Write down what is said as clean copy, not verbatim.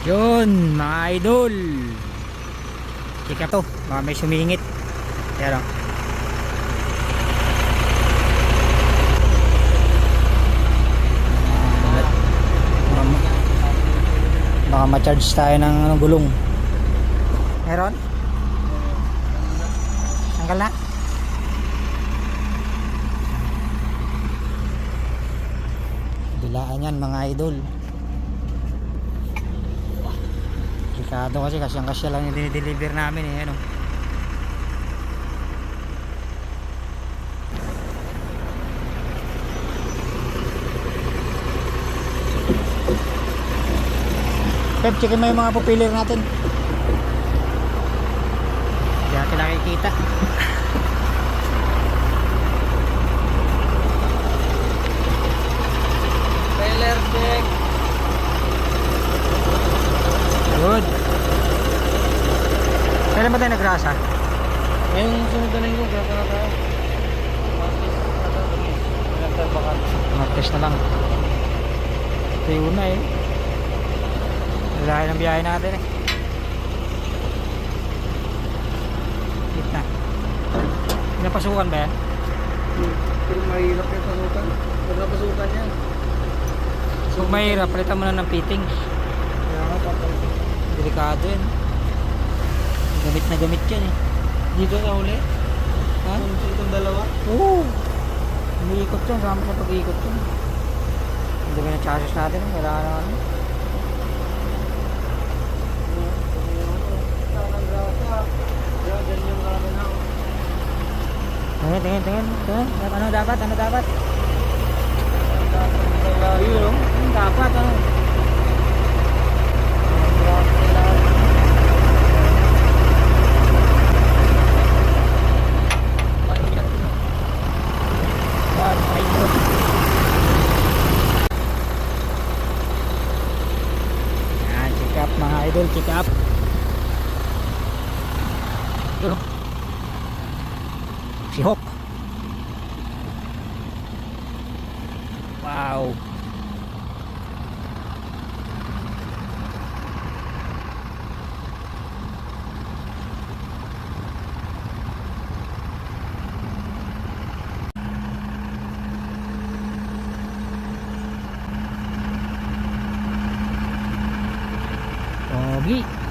Yun mga idol, chika to, baka may sumingit. Yan o. Baka ma-charge tayo ng gulong. Meron? Tanggal na? Bilaan yan mga idol. Delikado kasi kasyang-kasya lang yung dinideliver namin eh. Ano? Pep, checkin mo yung mga pupilir natin. Hindi natin nakikita. Trailer check. Good. Kailan ba tayo nagrasa? Ngayong sunod na linggo, grasa na tayo. Mag-test na lang. Ito yun na eh. Lahat ng biyahe natin eh. Gitna. Pinapasukan ba yan? Pero mahirap yung pasukan. Pag napasukan yan. So mahirap, palitan mo na ng fittings. Kaya nga papay. Delikado yan. Gamit na gamit yan eh. Dito na uli? Ha? Itong dalawa? Oo. Umiikot yan, sama sa pag-iikot yan. Ang dami ng chassis natin, wala na ano. Tingin. Ano dapat? Ano dapat? Yun, Ano dapat? Ano? Check up mga idol, check up. Si Hawk. Wow. Pogi.